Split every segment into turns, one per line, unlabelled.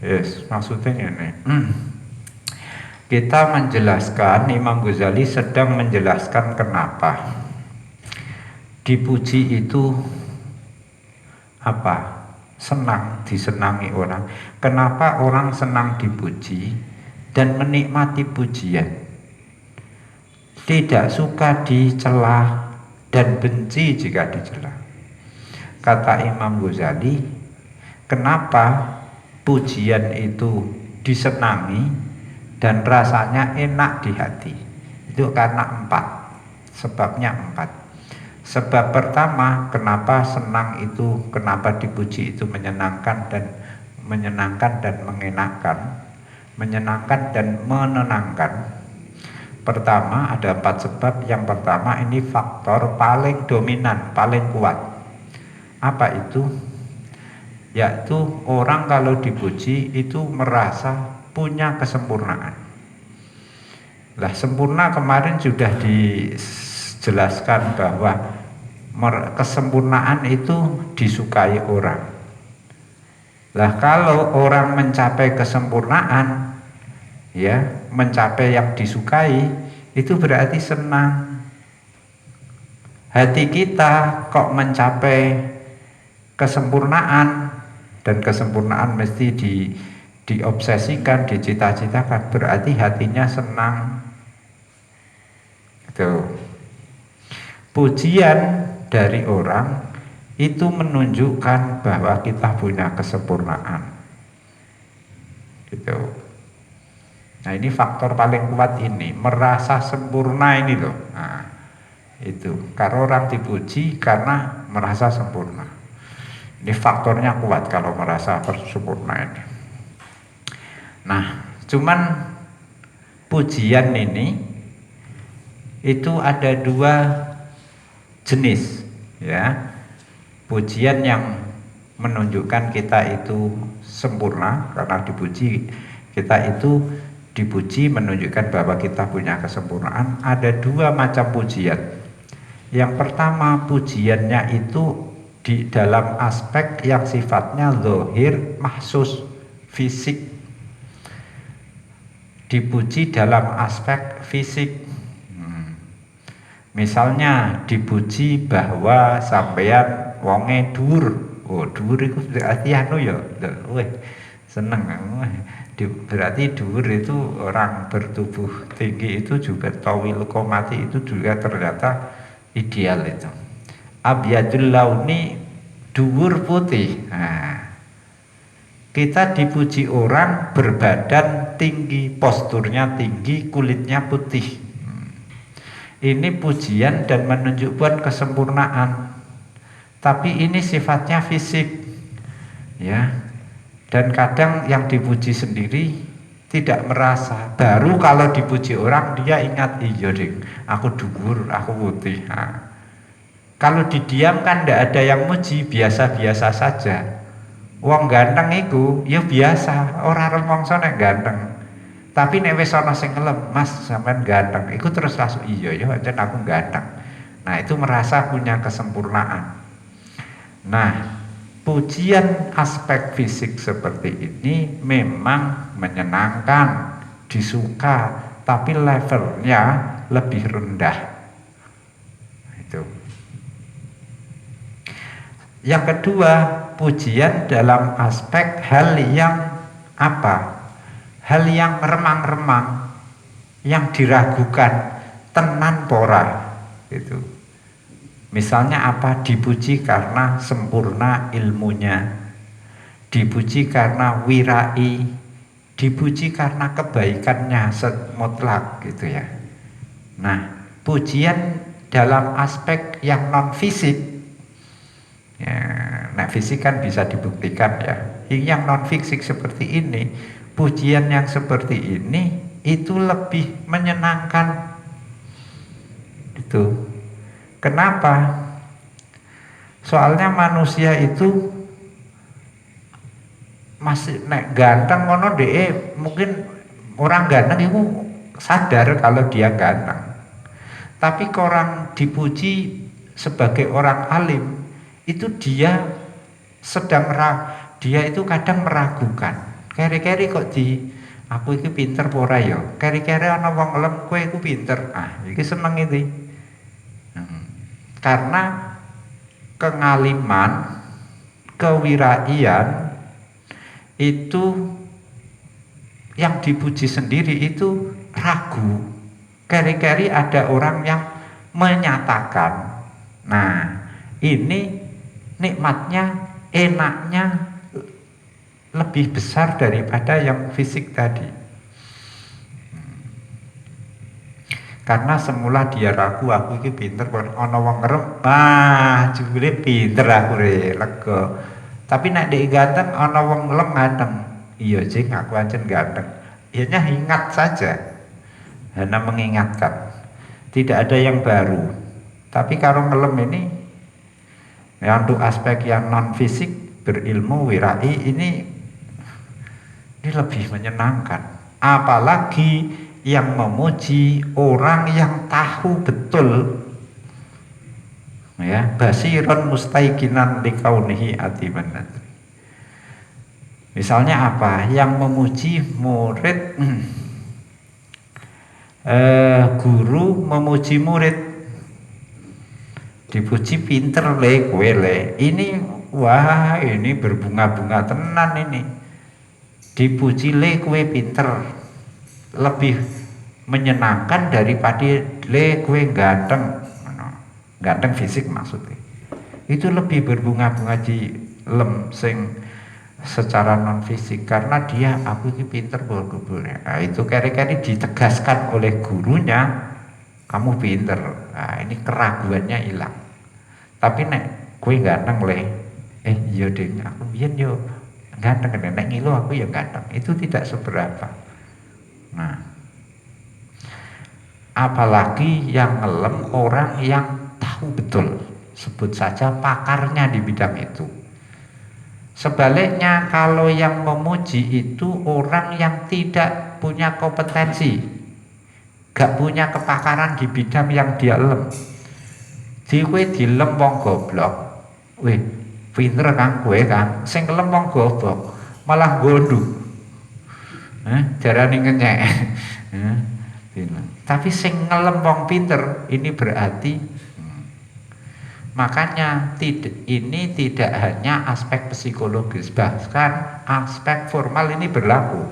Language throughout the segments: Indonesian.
Yes, maksudnya ini. Kita menjelaskan, Imam Ghazali sedang menjelaskan kenapa dipuji itu apa? Senang, disenangi orang. Kenapa orang senang dipuji dan menikmati pujian? Tidak suka dicela dan benci jika dicela. Kata Imam Ghazali, kenapa pujian itu disenangi dan rasanya enak di hati? Itu karena 4. Sebabnya 4. Sebab pertama, kenapa senang itu, kenapa dipuji itu menyenangkan dan mengenakan, menyenangkan dan menenangkan. Pertama, ada 4 sebab. Yang pertama, ini faktor paling dominan, paling kuat. Apa itu? Yaitu orang kalau dipuji itu merasa punya kesempurnaan. Lah, sempurna kemarin sudah dijelaskan bahwa kesempurnaan itu disukai orang. Lah, kalau orang mencapai kesempurnaan, ya, mencapai yang disukai, itu berarti senang. Hati kita kok mencapai kesempurnaan, dan kesempurnaan mesti diobsesikan, dicita-citakan, berarti hatinya senang. Itu pujian dari orang itu menunjukkan bahwa kita punya kesempurnaan. Gitu. Nah, ini faktor paling kuat ini, merasa sempurna ini loh. Nah, itu kalau orang dipuji karena merasa sempurna. Ini faktornya kuat kalau merasa sempurna ini. Nah, cuman pujian ini itu ada 2 jenis, ya. Pujian yang menunjukkan kita itu sempurna karena dipuji, kita itu dipuji menunjukkan bahwa kita punya kesempurnaan. Ada 2 macam pujian. Yang pertama, pujiannya itu di dalam aspek yang sifatnya zahir, mahsus, fisik. Dipuji dalam aspek fisik. Misalnya dipuji bahwa sampeyan wonge dhuwur. Oh, dhuwur itu berarti anu ya, seneng. Berarti dhuwur itu orang bertubuh tinggi itu juga, tawil qomati itu juga ternyata ideal itu. Abyadul launi, dhuwur putih. Nah, kita dipuji orang berbadan tinggi, posturnya tinggi, kulitnya putih. Ini pujian dan menunjukkan kesempurnaan. Tapi ini sifatnya fisik, ya. Dan kadang yang dipuji sendiri tidak merasa. Baru kalau dipuji orang dia ingat, iya ding, aku dhuwur, aku putih. Nah, kalau didiamkan tidak ada yang muji, biasa-biasa saja. Wong ganteng iku ya biasa, ora rumangsa nek ganteng. Tapi nek wis ana sing ngelem, Mas sampean ganteng, iku terus langsung iya ya pancen aku ganteng. Nah, itu merasa punya kesempurnaan. Nah, pujian aspek fisik seperti ini memang menyenangkan, disuka, tapi levelnya lebih rendah. Itu. Yang kedua, pujian dalam aspek hal yang apa? Hal yang remang-remang, yang diragukan, tenan pora, gitu. Misalnya apa? Dipuji karena sempurna ilmunya, dipuji karena wirai, dipuji karena kebaikannya mutlak, gitu ya. Nah, pujian dalam aspek yang non fisik, ya, nah fisik kan bisa dibuktikan ya. Yang non fisik seperti ini, pujian yang seperti ini itu lebih menyenangkan. Itu. Kenapa? Soalnya manusia itu masih nek ganteng ngono deh, mungkin orang ganteng itu sadar kalau dia ganteng. Tapi orang dipuji sebagai orang alim, itu dia sedang dia itu kadang meragukan. Keri-keri kok di aku iki pinter apa ora ya? Keri-keri ana wong ngelem kowe iku pinter. Ah, iki seneng iki. Karena kengaliman, kewiraian itu yang dipuji sendiri itu ragu. Keri-keri ada orang yang menyatakan. Nah, ini nikmatnya, enaknya lebih besar daripada yang fisik tadi. Karena semula dia ragu, aku ini pinter, ana wong ngerem, jebule pinter aku lega. Tapi nek dek ganteng, ana wong ngelem ganteng. Iya jeng, aku aja ganteng. Hanya ingat saja, hanya mengingatkan. Tidak ada yang baru. Tapi kalau ngelem ini, ya untuk aspek yang non fisik, berilmu, wirai ini lebih menyenangkan. Apalagi yang memuji orang yang tahu betul, ya, basiron mustaiqinan likaunihi atiman. Misalnya apa? Yang memuji murid, guru memuji murid, dipuji pinter le kowe le. Ini wah, ini berbunga-bunga tenan ini. Dipuji le kowe pinter, lebih menyenangkan daripada le kowe ganteng. Ganteng fisik maksudnya. Itu lebih berbunga-bunga di lem sing secara non fisik, karena dia aku ini pinter boleh. Nah, itu keri-keri ditegaskan oleh gurunya, kamu pinter. Nah, ini keraguannya hilang. Tapi nek kowe ganteng le, iya deh, aku biyen yo ganteng, nek ngilu aku ya ganteng, itu tidak seberapa. Nah, apalagi yang ngelem orang yang tahu betul, sebut saja pakarnya di bidang itu. Sebaliknya kalau yang memuji itu orang yang tidak punya kompetensi, gak punya kepakaran di bidang yang dia lem. Di kowe dilem wong goblok, weh pinter kang kowe kang, sing kelem wong goblok malah gondu, jarane ngenyek. Tapi sing ngelem wong pinter ini berarti, makanya ini tidak hanya aspek psikologis, bahkan aspek formal ini berlaku.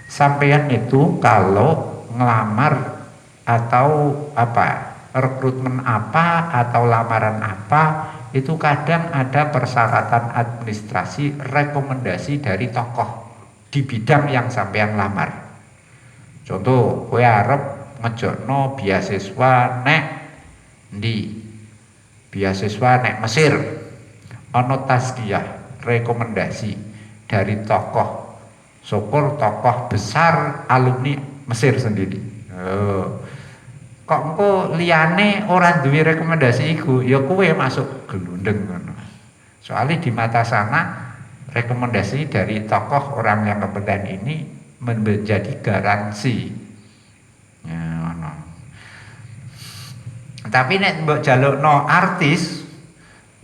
Sampeyan itu kalau ngelamar atau apa, rekrutmen apa atau lamaran apa, itu kadang ada persyaratan administrasi, rekomendasi dari tokoh di bidang yang sampeyan lamar. Contoh, kowe arep ngejokno beasiswa nek ndi? Beasiswa nek Mesir. Ono tasdiyah, rekomendasi dari tokoh syukur tokoh besar alumni Mesir sendiri. Kok engko liyane ora duwe rekomendasi iku, ya kowe masuk gelundeng ngono. Soalnya di mata sana rekomendasi dari tokoh orang yang kompeten ini menjadi garansi. Ya, no. Tapi nek mbok jalukno artis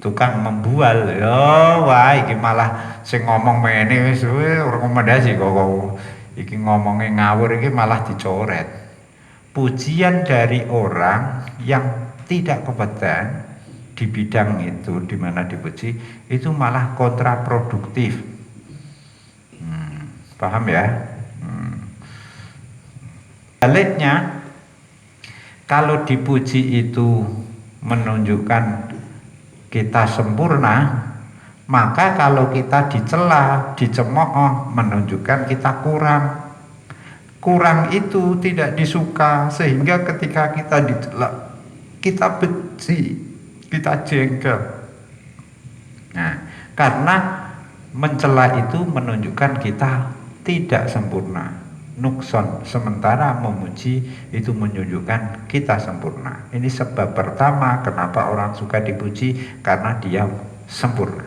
tukang membual, yo wah iki malah sing ngomong mene wis rekomendasi kok iki ngomongnya ngawur, iki malah dicoret. Pujian dari orang yang tidak kompeten di bidang itu, di mana dipuji, itu malah kontraproduktif. Paham ya? Baliknya, kalau dipuji itu menunjukkan kita sempurna, maka kalau kita dicela, dicemooh, menunjukkan kita kurang. Kurang itu tidak disuka, sehingga ketika kita dicela, kita benci, kita jengkel. Nah, karena mencela itu menunjukkan kita tidak sempurna, nukson, sementara memuji itu menunjukkan kita sempurna. Ini sebab pertama kenapa orang suka dipuji, karena dia sempurna.